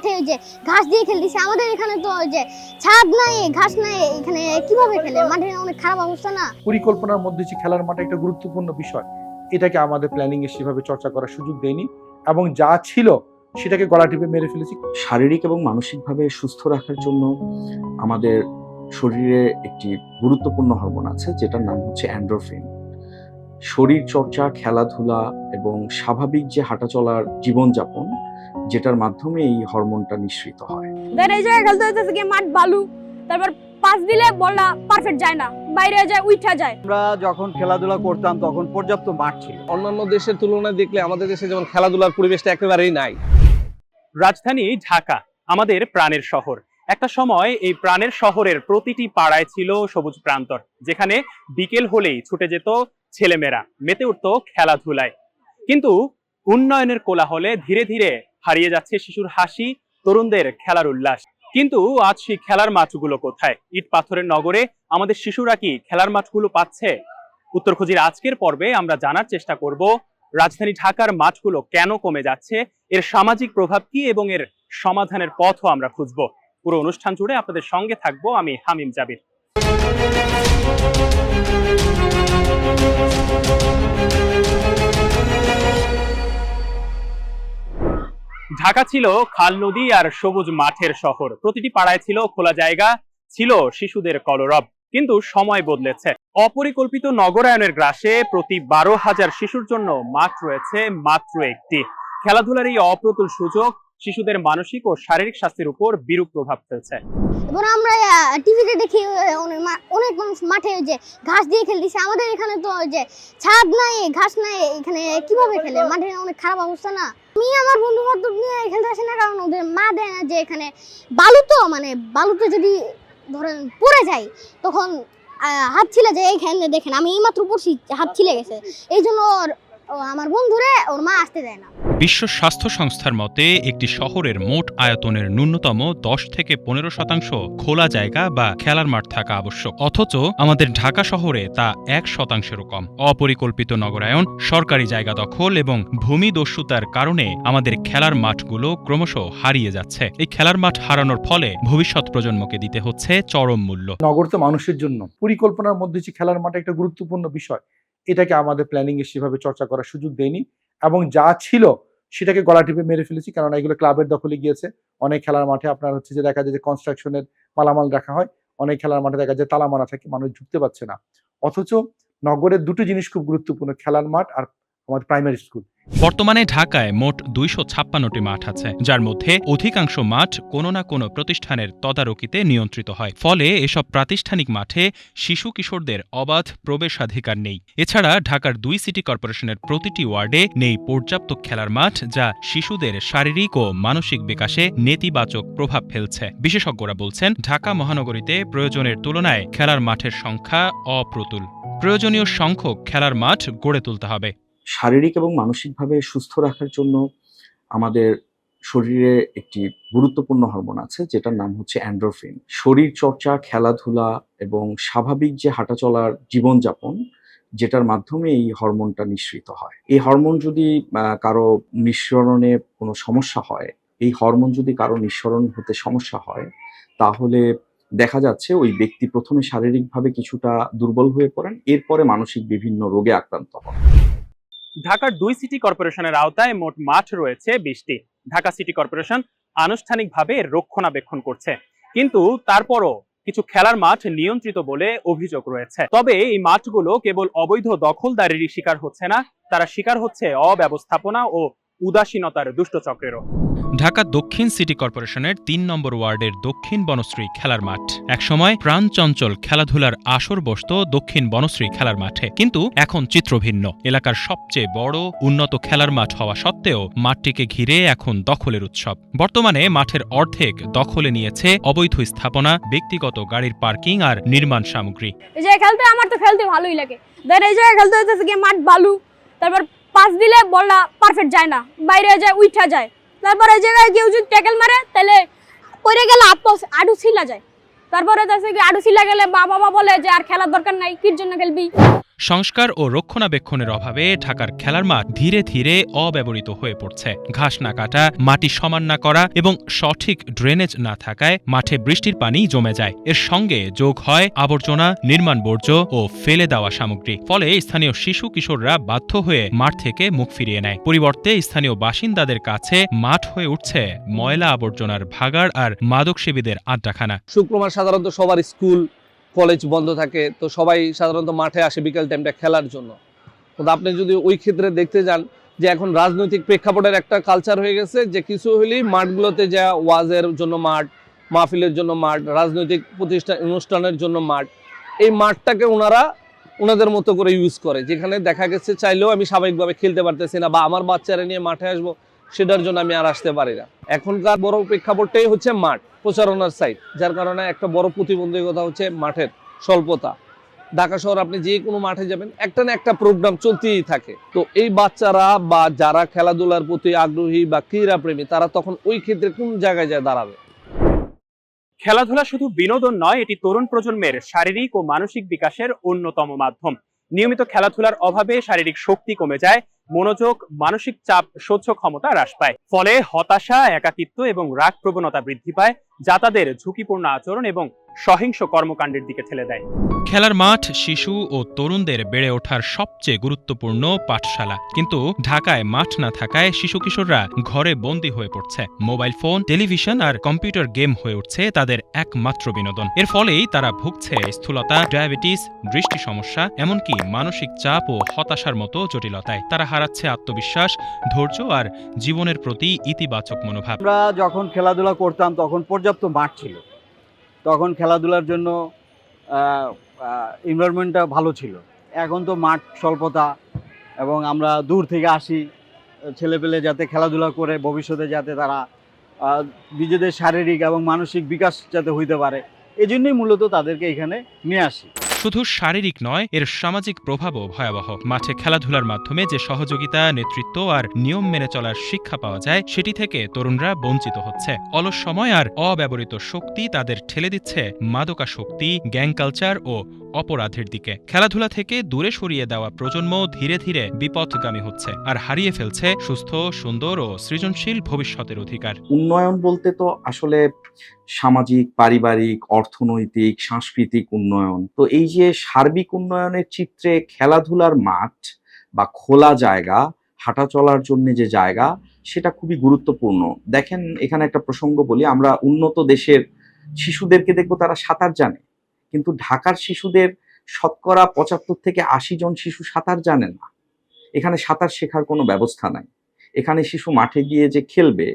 মাঠে ওই যে ঘাস দিয়ে খেলতেছে, আমাদের এখানে তো ওই যে ছাদ নাই, ঘাস নাই, এখানে কিভাবে খেলে? মাঠে অনেক খারাপ অবস্থা না? পরিকল্পনার মধ্যে যে খেলার মাঠ একটা গুরুত্বপূর্ণ বিষয়, এটাকে আমাদের প্ল্যানিং এ সেভাবে চর্চা করার সুযোগ দেয়নি এবং যা ছিল সেটাকে গলা টিপে মেরে ফেলেছি। শারীরিক এবং মানসিকভাবে সুস্থ রাখার জন্য আমাদের শরীরে একটি গুরুত্বপূর্ণ হরমোন আছে যেটার নাম হচ্ছে এন্ডোরফিন। শরীর চর্চা, খেলাধুলা এবং স্বাভাবিক যে হাঁটাচলার জীবনযাপন, যেটার মাধ্যমে এই হরমোনটা নিঃসৃত হয়। এই জায়গায় খেলতে হইতেছে কি মাঠ বালু, তারপর পাস দিলে বলটা পারফেক্ট যায় না, বাইরে যায়, উঠা যায়। আমরা যখন খেলাধুলা করতাম তখন পর্যাপ্ত মাঠ ছিল। অন্যান্য দেশের তুলনায় দেখলে আমাদের দেশে যেমন খেলাধুলার পরিবেশটা একেবারেই নাই। রাজধানী ঢাকা আমাদের প্রাণের শহর। একটা সময় এই প্রাণের শহরের প্রতিটি পাড়ায় ছিল সবুজ প্রান্তর, যেখানে বিকেল হলেই ছুটে যেত ছেলেমেয়েরা, মেতে উঠত খেলাধুলায়। কিন্তু উন্নয়নের কোলাহলে ধীরে ধীরে হারিয়ে যাচ্ছে শিশুর হাসি, তরুণদের খেলার উল্লাস। কিন্তু আজ সেই খেলার মাঠগুলো কোথায়? ইট পাথরের নগরে আমাদের শিশুরা কি খেলার মাঠগুলো পাচ্ছে? উত্তর খোঁজির আজকের পর্বে আমরা জানার চেষ্টা করব রাজধানী ঢাকার মাঠগুলো কেন কমে যাচ্ছে, এর সামাজিক প্রভাব কি এবং এর সমাধানের পথও আমরা খুঁজব। পুরো অনুষ্ঠান জুড়ে আপনাদের সঙ্গে থাকবো আমি হামিম জাবির। ঢাকা ছিল খাল নদী আর সবুজ মাঠের শহর। প্রতিটি পাড়ায় ছিল খোলা জায়গা, ছিল শিশুদের কলরব। কিন্তু সময় বদলেছে। অপরিকল্পিত নগরায়নের গ্রাসে প্রতি 12,000 শিশুর জন্য মাঠ রয়েছে মাত্র একটি। খেলাধুলার এই অপ্রতুল সুযোগ শিশুদের মানসিক ও শারীরিক স্বাস্থ্যের উপর বিরূপ প্রভাব ফেলছে। এবার আমরা টিভিতে দেখি অনেক মানুষ মাঠে ওই যে ঘাস দিয়ে খেলতেছে, আমাদের এখানে তো ওই যে ছাদ নাই, ঘাস নাই, এখানে কিভাবে খেলে? মাঠে অনেক খারাপ অবস্থা না? আমি আমার বন্ধু বান্ধব নিয়ে খেলতে আসি না, কারণ ওদের মা দেয় না। যে এখানে বালু তো, মানে বালুতে যদি ধরেন পড়ে যায় তখন হাত ছিলে যায়। এইখানে দেখেন আমি এইমাত্র পড়ছি, হাত ছিলে গেছে। এই জন্য আমার বন্ধুরে ওর মা আসতে দেয় না। বিশ্ব স্বাস্থ্য সংস্থার মতে একটি শহরের মোট আয়তনের ন্যূনতম 10 থেকে 15% খোলা জায়গা বা খেলার মাঠ থাকা আবশ্যক, অথচ আমাদের ঢাকা শহরে তা 1%-এরও কম। অপরিকল্পিত নগরায়ন, সরকারি জায়গা দখল এবং ভূমিদস্যুতার কারণে আমাদের খেলার মাঠগুলো ক্রমশ হারিয়ে যাচ্ছে। এই খেলার মাঠ হারানোর ফলে ভবিষ্যৎ প্রজন্মকে দিতে হচ্ছে চরম মূল্য। নগর তো মানুষের জন্য, পরিকল্পনার মধ্যে যে খেলার মাঠ একটা গুরুত্বপূর্ণ বিষয়, এটাকে আমাদের প্ল্যানিং এ সেভাবে চর্চা করার সুযোগ দেয়নি এবং যা ছিল সেটাকে গলা টিপে মেরে ফেলেছি। কারণ এগুলো ক্লাবের দখলে গিয়েছে। অনেক খেলার মাঠে আপনার হচ্ছে যে দেখা যায় যে কনস্ট্রাকশনের মালামাল রাখা হয়, অনেক খেলার মাঠে দেখা যায় তালা মারা থাকে, মানুষ ঢুকতে পারছে না। অথচ নগরের দুটো জিনিস খুব গুরুত্বপূর্ণ, খেলার মাঠ আর আমাদের প্রাইমারি স্কুল। বর্তমানে ঢাকায় মোট 256টি মাঠ আছে, যার মধ্যে অধিকাংশ মাঠ কোনো না কোনো প্রতিষ্ঠানের তদারকিতে নিয়ন্ত্রিত হয়। ফলে এসব প্রাতিষ্ঠানিক মাঠে শিশু কিশোরদের অবাধ প্রবেশাধিকার নেই। এছাড়া ঢাকার 2 সিটি কর্পোরেশনের প্রতিটি ওয়ার্ডে নেই পর্যাপ্ত খেলার মাঠ, যা শিশুদের শারীরিক ও মানসিক বিকাশে নেতিবাচক প্রভাব ফেলছে। বিশেষজ্ঞরা বলছেন, ঢাকা মহানগরীতে প্রয়োজনের তুলনায় খেলার মাঠের সংখ্যা অপ্রতুল। প্রয়োজনীয় সংখ্যক খেলার মাঠ গড়ে তুলতে হবে। শারীরিক এবং মানসিকভাবে সুস্থ রাখার জন্য আমাদের শরীরে একটি গুরুত্বপূর্ণ হরমোন আছে যেটার নাম হচ্ছে এন্ডোরফিন। শরীর চর্চা, খেলাধুলা এবং স্বাভাবিক যে হাঁটাচলার জীবনযাপন, যেটার মাধ্যমে এই হরমোনটা নিঃসৃত হয়। এই হরমোন যদি কারো নিঃসরণে কোনো সমস্যা হয়, এই হরমোন যদি কারো নিঃসরণ হতে সমস্যা হয়, তাহলে দেখা যাচ্ছে ওই ব্যক্তি প্রথমে শারীরিকভাবে কিছুটা দুর্বল হয়ে পড়েন, এরপরে মানসিক বিভিন্ন রোগে আক্রান্ত হন। ঢাকার 2 সিটি কর্পোরেশনের আওতায় মোট মাঠ রয়েছে 20টি। ঢাকা সিটি কর্পোরেশন আনুষ্ঠানিকভাবে রক্ষণাবেক্ষণ করছে, কিন্তু তারপরও কিছু খেলার মাঠ নিয়ন্ত্রিত বলে অভিযোগ রয়েছে। তবে এই মাঠগুলো কেবল অবৈধ দখলদারিরই শিকার হচ্ছে না, তারা শিকার হচ্ছে অব্যবস্থাপনা ও উদাসীনতার দুষ্টচক্রেরও। ঢাকা দক্ষিণ সিটি কর্পোরেশনের 3 নম্বর ওয়ার্ডের দক্ষিণ বনশ্রী খেলার মাঠ একসময় প্রাণচঞ্চল খেলাধুলার আসর বসত দক্ষিণ বনশ্রী খেলার মাঠে, কিন্তু এখন চিত্র ভিন্ন। এলাকার সবচেয়ে বড় উন্নত খেলার মাঠ হওয়া সত্ত্বেও মাঠটিকে ঘিরে এখন দখলের উৎসব। বর্তমানে মাঠের অর্ধেক দখলে নিয়েছে অবৈধ স্থাপনা, ব্যক্তিগত গাড়ির পার্কিং আর নির্মাণ সামগ্রী। এই জায়গায় খেলতে আমার তো খেলতে ভালোই লাগে। এই জায়গায় খেলতে হইতেছে কি মাঠ বালু, তারপর পাস দিলে বলটা পারফেক্ট যায় না, বাইরে যায়, উঠা যায়। তারপর এই জায়গায় কেউ যদি ট্যাকেল মারে তাহলে পড়ে গেলে আডু ছিলা যায়। তারপরে আডু ছিলা গেলে বাবা বলে যে আর খেলার দরকার নাই, কির জন্য খেলবি। সংস্কার ও রক্ষণাবেক্ষণের অভাবে ঢাকার খেলার মাঠ ধীরে ধীরে অব্যবহৃত হয়ে পড়ছে। ঘাস না কাটা, মাটি সমান না করা এবং সঠিক ড্রেনেজ না থাকায় মাঠে বৃষ্টির পানি জমে যায়। এর সঙ্গে যোগ হয় আবর্জনা, নির্মাণ বর্জ্য ও ফেলে দেওয়া সামগ্রী। ফলে স্থানীয় শিশু কিশোররা বাধ্য হয়ে মাঠ থেকে মুখ ফিরিয়ে নেয়। পরিবর্তে স্থানীয় বাসিন্দাদের কাছে মাঠ হয়ে উঠছে ময়লা আবর্জনার ভাগাড় আর মাদকসেবীদের আড্ডাখানা। শুক্রবার সাধারণত সবার স্কুল কলেজ বন্ধ থাকে, তো সবাই সাধারণত মাঠে আসে বিকেল টাইমটা খেলার জন্য। কিন্তু আপনি যদি ওই ক্ষেত্রে দেখতে যান যে এখন রাজনৈতিক প্রেক্ষাপটের একটা কালচার হয়ে গেছে যে কিছু হলেই মাঠগুলোতে যা ওয়াজের জন্য মাঠ, মাহফিলের জন্য মাঠ, রাজনৈতিক অনুষ্ঠানের জন্য মাঠ, এই মাঠটাকে ওনাদের মতো করে ইউজ করে, যেখানে দেখা গেছে চাইলেও আমি স্বাভাবিকভাবে খেলতে পারতেছি না বা আমার বাচ্চারা নিয়ে মাঠে আসবো সেটার জন্য আমি আর আসতে পারি না। এখনকার বড় প্রেক্ষাপটটাই হচ্ছে মাঠ, প্রচারণার সাইট, যার কারণে একটা বড় প্রতিবন্ধকতা হচ্ছে মাঠের স্বল্পতা। ঢাকা শহর আপনি যে কোনো মাঠে যাবেন একটা না একটা প্রোগ্রাম চলতেই থাকে। তো এই বাচ্চারা বা যারা খেলাধুলার প্রতি আগ্রহী বা ক্রীড়া প্রেমী তারা তখন ওই ক্ষেত্রে কোন জায়গায় যায় দাঁড়াবে? খেলাধুলা শুধু বিনোদন নয়, এটি তরুণ প্রজন্মের শারীরিক ও মানসিক বিকাশের অন্যতম মাধ্যম। নিয়মিত খেলাধুলার অভাবে শারীরিক শক্তি কমে যায়, মনোযোগ, মানসিক চাপ সহ্য ক্ষমতা হ্রাস পায়। ফলে হতাশা, একাকিত্ব এবং রাগ প্রবণতা বৃদ্ধি পায়, যা তাদের ঝুঁকিপূর্ণ আচরণ এবং সহিংস কর্মকাণ্ডের দিকে ঠেলে দেয়। খেলার মাঠ শিশু ও তরুণদের বেড়ে ওঠার সবচেয়ে গুরুত্বপূর্ণ পাঠশালা। কিন্তু ঢাকায় মাঠ না থাকায় শিশু কিশোররা ঘরে বন্দী হয়ে পড়ছে। মোবাইল ফোন, টেলিভিশন আর কম্পিউটার গেম হয়ে উঠছে তাদের একমাত্র বিনোদন। এর ফলেই তারা ভুগছে স্থূলতা, ডায়াবেটিস, দৃষ্টি সমস্যা, এমনকি মানসিক চাপ ও হতাশার মতো জটিলতায়। তারা হারাচ্ছে আত্মবিশ্বাস, ধৈর্য আর জীবনের প্রতি ইতিবাচক মনোভাব। আমরা যখন খেলাধুলা করতাম তখন পর্যাপ্ত মাঠ ছিল, তখন খেলাধুলার জন্য এনভায়রনমেন্টটা ভালো ছিল। এখন তো মাঠ স্বল্পতা এবং আমরা দূর থেকে আসি, ছেলেপেলে যাতে খেলাধুলা করে ভবিষ্যতে যাতে তারা নিজেদের শারীরিক এবং মানসিক বিকাশ যাতে হইতে পারে, এই জন্যই মূলত তাদেরকে এখানে নিয়ে আসি। শুধু শারীরিক নয়, এর সামাজিক প্রভাবও ভয়াবহ। মাঠে খেলাধুলার মাধ্যমে যে সহযোগিতা, নেতৃত্ব আর নিয়ম মেনে চলার শিক্ষা পাওয়া যায়, সেটি থেকে তরুণরা বঞ্চিত হচ্ছে। অলস সময় আর অব্যবহৃত শক্তি তাদের ঠেলে দিচ্ছে মাদকাসক্তি, গ্যাং কালচার ও অপরাধের দিকে। খেলাধুলা থেকে দূরে সরিয়ে দেওয়া প্রজন্ম ধীরে ধীরে বিপথগামী হচ্ছে আর হারিয়ে ফেলছে সুস্থ, সুন্দর ও সৃজনশীল ভবিষ্যতের অধিকার। উন্নয়ন বলতে তো আসলে সামাজিক, পারিবারিক, অর্থনৈতিক, সাংস্কৃতিক উন্নয়ন। তো এই যে সার্বিক উন্নয়নের চিত্রে খেলাধুলার মাঠ বা খোলা জায়গা, হাঁটা চলার জন্য যে জায়গা, সেটা খুবই গুরুত্বপূর্ণ। দেখেন, এখানে একটা প্রসঙ্গ বলি, আমরা উন্নত দেশের শিশুদেরকে দেখবো তারা সাঁতার জানে, কিন্তু ঢাকার শিশুদের শতকরা 75 থেকে 80 জন শিশু সাঁতার জানে না। এখানে সাঁতার শেখার কোনো ব্যবস্থা নাই। এখানে শিশু মাঠে গিয়ে যে খেলবে,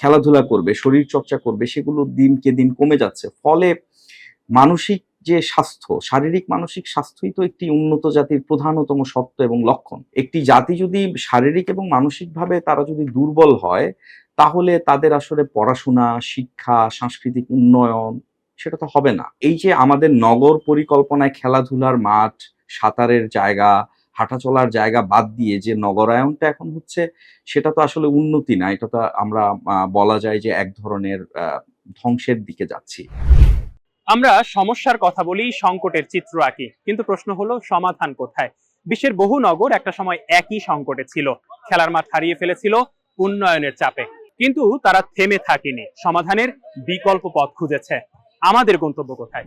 খেলাধুলা করবে, শরীর চর্চা করবে, সেগুলো দিনকে দিন কমে যাচ্ছে। ফলে মানসিক যে স্বাস্থ্য, শারীরিক মানসিক স্বাস্থ্যই তো একটি উন্নত জাতির প্রধানতম সত্ত্ব এবং লক্ষণ। একটি জাতি যদি শারীরিক এবং মানসিকভাবে তারা যদি দুর্বল হয়, তাহলে তাদের আসলে পড়াশোনা, শিক্ষা, সাংস্কৃতিক উন্নয়ন সেটা তো হবে না। এই যে আমাদের নগর পরিকল্পনায় খেলাধুলার মাঠ, সাঁতারের জায়গা, হাঁটা চলার জায়গা বাদ দিয়ে যে নগরায়নটা এখন হচ্ছে, সেটা তো আসলে উন্নতি না। এটা তো আমরা বলা যায় যে এক ধরনের ধ্বংসের দিকে যাচ্ছি। আমরা সমস্যার কথা বলি, সংকটের চিত্র আঁকি, কিন্তু প্রশ্ন হলো সমাধান কোথায়? বিশ্বের বহু নগর একটা সময় একই সংকটে ছিল, খেলার মাঠ হারিয়ে ফেলেছিল উন্নয়নের চাপে, কিন্তু তারা থেমে থাকেনি, সমাধানের বিকল্প পথ খুঁজেছে। আমাদের গন্তব্য কোথায়?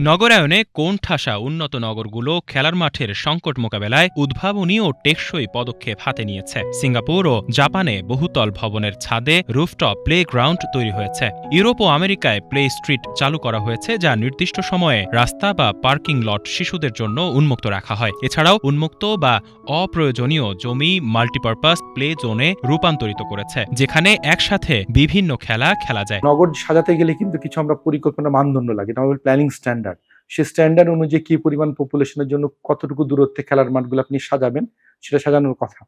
নগরায়নে কোণঠাসা উন্নত নগরগুলো খেলার মাঠের সংকট মোকাবেলায় উদ্ভাবনী ও টেকসই পদক্ষেপ হাতে নিয়েছে। সিঙ্গাপুর ও জাপানে বহুতল ভবনের ছাদে রুফটপ প্লে গ্রাউন্ড তৈরি হয়েছে। ইউরোপ ও আমেরিকায় প্লে স্ট্রিট চালু করা হয়েছে, যা নির্দিষ্ট সময়ে রাস্তা বা পার্কিং লট শিশুদের জন্য উন্মুক্ত রাখা হয়। এছাড়াও উন্মুক্ত বা অপ্রয়োজনীয় জমি মাল্টিপারপাস প্লে জোনে রূপান্তরিত করেছে, যেখানে একসাথে বিভিন্ন খেলা খেলা যায়। নগর সাজাতে গেলে কিন্তু কিছু আমরা পরিকল্পনা মানদণ্ড লাগে, আমাদের প্ল্যানিং স্ট্যান্ডার্ড। সেই স্ট্যান্ডার্ড অনুযায়ী কি পরিমাণ পপুলেশনের জন্য কতটুকু দূরত্বে খেলার মাঠগুলো আপনি সাজাবেন, সেটা সাজানোর কথা।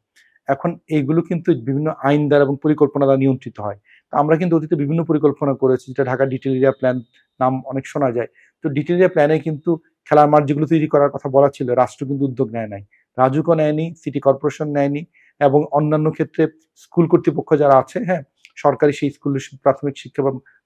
এখন এইগুলো কিন্তু বিভিন্ন আইন দ্বারা এবং পরিকল্পনা দ্বারা নিয়ন্ত্রিত হয়। তো আমরা কিন্তু অতীতে বিভিন্ন পরিকল্পনা করেছি, যেটা ঢাকা ডিটেল এরিয়া প্ল্যান নাম অনেক শোনা যায়। তো ডিটেল এরিয়া প্ল্যানে কিন্তু খেলার মাঠ যেগুলো তৈরি করার কথা বলা ছিল, রাষ্ট্র কিন্তু উদ্যোগ নেয় নাই, রাজুকও নেয়নি, সিটি কর্পোরেশন নেয়নি, এবং অন্যান্য ক্ষেত্রে স্কুল কর্তৃপক্ষ যারা আছে, হ্যাঁ, সরকারি সেই স্কুল প্রাথমিক শিক্ষা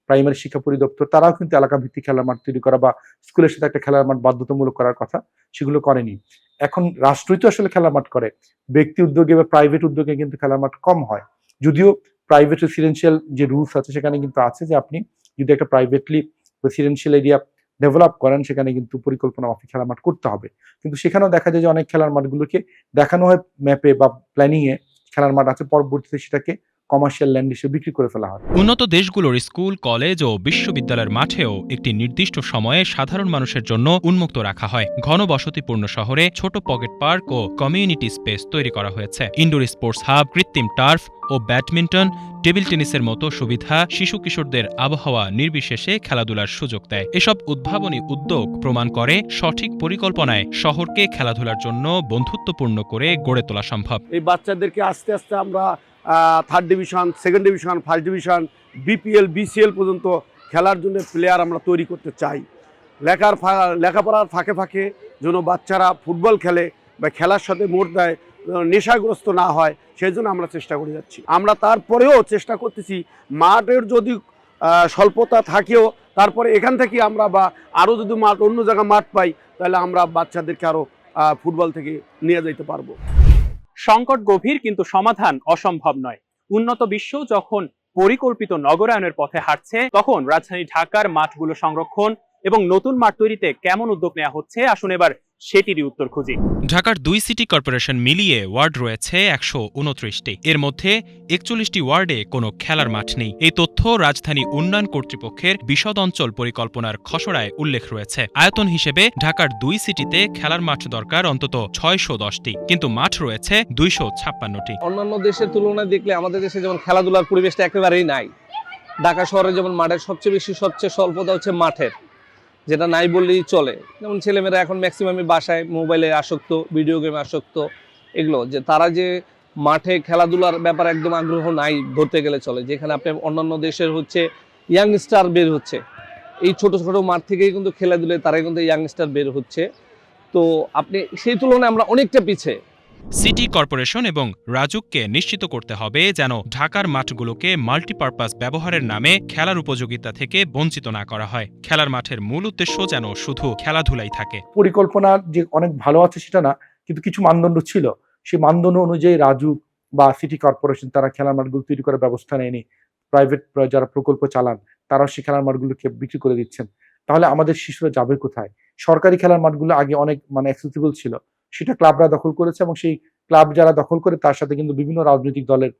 বা প্রাইমারি শিক্ষা পরিদপ্তর তারাও কিন্তু এলাকা ভিত্তিক খেলার মাঠ তৈরি করা বা স্কুলের সাথে একটা খেলার মাঠ বাধ্যতামূলক করার কথা, সেগুলো করেনি। এখন রাষ্ট্রই তো আসলে খেলার মাঠ করে, ব্যক্তি উদ্যোগে বা প্রাইভেট উদ্যোগে কিন্তু খেলার মাঠ কম হয়। যদিও প্রাইভেট রেসিডেন্সিয়াল যে রুলস আছে সেখানে কিন্তু আছে যে আপনি যদি একটা প্রাইভেটলি রেসিডেন্সিয়াল এরিয়া ডেভেলপ করেন সেখানে কিন্তু পরিকল্পনা মাফিক খেলার মাঠ করতে হবে। কিন্তু সেখানেও দেখা যায় যে অনেক খেলার মাঠগুলোকে দেখানো হয় ম্যাপে বা প্ল্যানিং এ খেলার মাঠ আছে, পরবর্তীতে সেটাকে কমার্শিয়াল ল্যান্ড হিসেবে বিক্রি করে ফেলা হয়। উন্নত দেশগুলোর স্কুল, কলেজ ও বিশ্ববিদ্যালয়ের মাঠেও একটি নির্দিষ্ট সময়ে সাধারণ মানুষের জন্য উন্মুক্ত রাখা হয়। ঘনবসতিপূর্ণ শহরে ছোট পকেট পার্ক ও কমিউনিটি স্পেস তৈরি করা হয়েছে। ইনডোর স্পোর্টস হাব, কৃত্রিম টার্ফ ও ব্যাডমিন্টন, টেবিল টেনিসের মতো সুবিধা শিশু কিশোরদের আবহাওয়া নির্বিশেষে খেলাধুলার সুযোগ দেয়। এসব উদ্ভাবনী উদ্যোগ প্রমাণ করে সঠিক পরিকল্পনায় শহরকে খেলাধুলার জন্য বন্ধুত্বপূর্ণ করে গড়ে তোলা সম্ভব। এই বাচ্চাদেরকে আস্তে আস্তে আমরা third division, second division, first division, BPL, BCL পর্যন্ত খেলার জন্য প্লেয়ার আমরা তৈরি করতে চাই। লেখাপড়ার ফাঁকে ফাঁকে যেন বাচ্চারা ফুটবল খেলে বা খেলার সাথে মোড় দেয়, নেশাগ্রস্ত না হয়, সেই জন্য আমরা চেষ্টা করে যাচ্ছি। আমরা তারপরেও চেষ্টা করতেছি, মাঠের যদি স্বল্পতা থাকেও তারপরে এখান থেকে আমরা বা আরও যদি মাঠ অন্য জায়গায় মাঠ পাই তাহলে আমরা বাচ্চাদেরকে আরও ফুটবল থেকে নিয়ে যেতে পারবো। সংকট গভীর কিন্তু সমাধান অসম্ভব নয়। উন্নত বিশ্ব যখন পরিকল্পিত নগরায়নের পথে হাঁটছে, তখন রাজধানী ঢাকার মাঠগুলো সংরক্ষণ এবং নতুন মাঠ তৈরিতে কেমন উদ্যোগ নেওয়া হচ্ছে, আসুন এবার সেটিরই উত্তর খুঁজি। ঢাকার 2 সিটি কর্পোরেশন মিলিয়ে ওয়ার্ড রয়েছে 129টি। এর মধ্যে 41টি ওয়ার্ডে কোনো খেলার মাঠ নেই। এই তথ্য রাজধানী উন্নয়ন কর্তৃপক্ষের বিশদ অঞ্চল পরিকল্পনার খসড়ায় উল্লেখ রয়েছে। আয়তন হিসেবে ঢাকার 2 সিটিতে খেলার মাঠ দরকার অন্তত 610টি, কিন্তু মাঠ রয়েছে 256টি। অন্যান্য দেশের তুলনায় দেখলে আমাদের দেশে যেমন খেলাধুলার পরিবেশটা একেবারেই নাই। ঢাকা শহরে যেমন মাঠের সবচেয়ে স্বল্পতা হচ্ছে মাঠের, যেটা নাই বললেই চলে। যেমন ছেলেমেয়েরা এখন ম্যাক্সিমামই বাসায় মোবাইলে আসক্ত, ভিডিও গেমে আসক্ত, এগুলো যে তারা যে মাঠে খেলাধুলার ব্যাপারে একদম আগ্রহ নাই ধরতে গেলে চলে। যেখানে আপনি অন্যান্য দেশের হচ্ছে ইয়াংস্টার বের হচ্ছে, এই ছোট ছোট মাঠ থেকেই কিন্তু খেলাধুলে তারা কিন্তু ইয়াংস্টার বের হচ্ছে। তো আপনি সেই তুলনায় আমরা অনেকটা পিছিয়ে। সিটি কর্পোরেশন এবং রাজুককে নিশ্চিত করতে হবে যেন ঢাকার মাঠগুলোকে মাল্টিপারপাস ব্যবহারের নামে খেলার উপযোগিতা থেকে বঞ্চিত না করা হয়। খেলার মাঠের মূল উদ্দেশ্য যেন শুধু খেলাধুলাই থাকে। পরিকল্পনা যে অনেক ভালো আছে সেটা না, কিন্তু কিছু মানদণ্ড ছিল, সেই মানদণ্ড অনুযায়ী রাজুক বা সিটি কর্পোরেশন তারা খেলার মাঠগুলো তৈরি করার ব্যবস্থা নেয়নি। প্রাইভেট যারা প্রকল্প চালান তারাও সেই খেলার মাঠগুলোকে বিক্রি করে দিচ্ছেন। তাহলে আমাদের শিশুরা যাবে কোথায়? সরকারি খেলার মাঠগুলো আগে অনেক অ্যাক্সেসিবল ছিল, সেটা ক্লাবরা দখল করেছে এবং সেই ক্লাব যারা দখল করে তার সাথে কিন্তু বিভিন্ন রাজনৈতিক দলের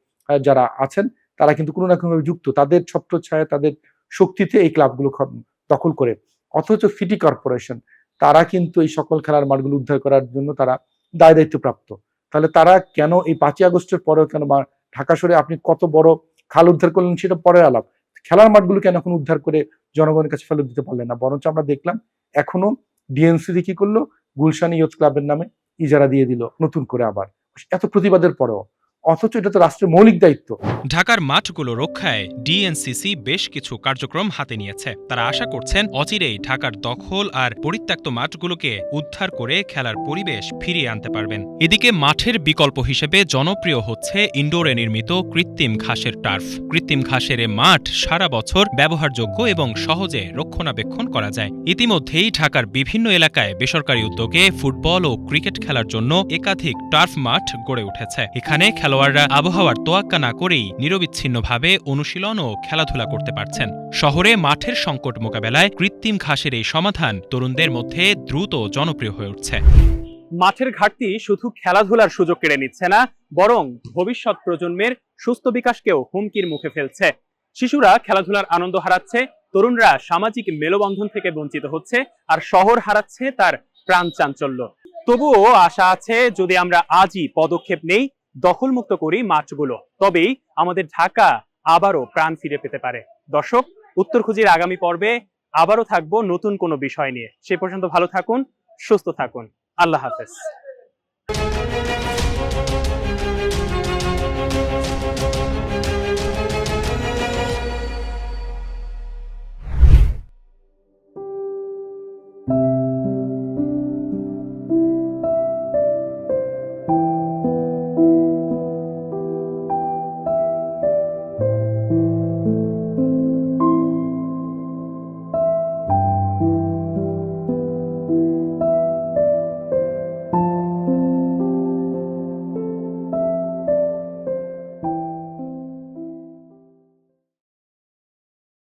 যারা আছেন তারা কিন্তু কোনো না কোনোভাবে যুক্ত, তাদের ছত্রছায়া, তাদের শক্তিতে এই ক্লাবগুলো দখল করে। অথচ সিটি কর্পোরেশন তারা কিন্তু এই সকল খেলার মাঠগুলো উদ্ধার করার জন্য তারা দায় দায়িত্ব প্রাপ্ত। তাহলে তারা কেন এই 5ই আগস্টের পরেও কেন ঢাকা শহরে আপনি কত বড় খাল উদ্ধার করলেন সেটা পরের আলাপ, খেলার মাঠগুলো কেন এখন উদ্ধার করে জনগণের কাছে ফেরত দিতে পারলেন না? বরঞ্চ আমরা দেখলাম এখনো ডিএনসিসি কি করলো, গুলশান ইয়ুথ ক্লাবের নামে ইজারা দিয়ে দিল নতুন করে আবার, এত প্রতিবাদের পরেও। অথচ এটা তো রাষ্ট্রের মৌলিক দায়িত্ব। ঢাকার মাঠগুলো রক্ষায় ডিএনসিসি বেশ কিছু কার্যক্রম হাতে নিয়েছে। তারা আশা করছেন অচিরেই ঢাকার দখল আর পরিত্যক্ত মাঠগুলোকে উদ্ধার করে খেলার পরিবেশ ফিরিয়ে আনতে পারবেন। এদিকে মাঠের বিকল্প হিসেবে জনপ্রিয় হচ্ছে ইনডোরে নির্মিত কৃত্রিম ঘাসের টার্ফ। কৃত্রিম ঘাসের এ মাঠ সারা বছর ব্যবহারযোগ্য এবং সহজে রক্ষণাবেক্ষণ করা যায়। ইতিমধ্যেই ঢাকার বিভিন্ন এলাকায় বেসরকারি উদ্যোগে ফুটবল ও ক্রিকেট খেলার জন্য একাধিক টার্ফ মাঠ গড়ে উঠেছে। এখানে খেলোয়াড়রা আবহাওয়ার তোয়াক্কা না করেই নিরবিচ্ছিন্নভাবে অনুশীলন ও খেলাধুলা করতে পারছেন। শহরে মাঠের সংকট মোকাবেলায় কৃত্রিম ঘাসের এই সমাধান তরুণদের মধ্যে দ্রুত জনপ্রিয় হয়ে উঠছে। মাঠের ঘাটতি শুধু খেলাধুলার সুযোগ কেড়ে নিচ্ছে না, বরং ভবিষ্যৎ প্রজন্মের সুস্থ বিকাশকেও হুমকির মুখে ফেলছে। শিশুরা খেলাধুলার আনন্দ হারাচ্ছে, তরুণরা সামাজিক মেলবন্ধন থেকে বঞ্চিত হচ্ছে, আর শহর হারাচ্ছে তার প্রাণ চাঞ্চল্য। তবুও আশা আছে, যদি আমরা আজই পদক্ষেপ নেই, দখলমুক্ত করি মাঠগুলো, তবেই আমাদের ঢাকা আবারও প্রাণ ফিরে পেতে পারে। দর্শক, উত্তর খুঁজির আগামী পর্বে আবারও থাকবো নতুন কোনো বিষয় নিয়ে। সে পর্যন্ত ভালো থাকুন, সুস্থ থাকুন। আল্লাহ হাফেজ।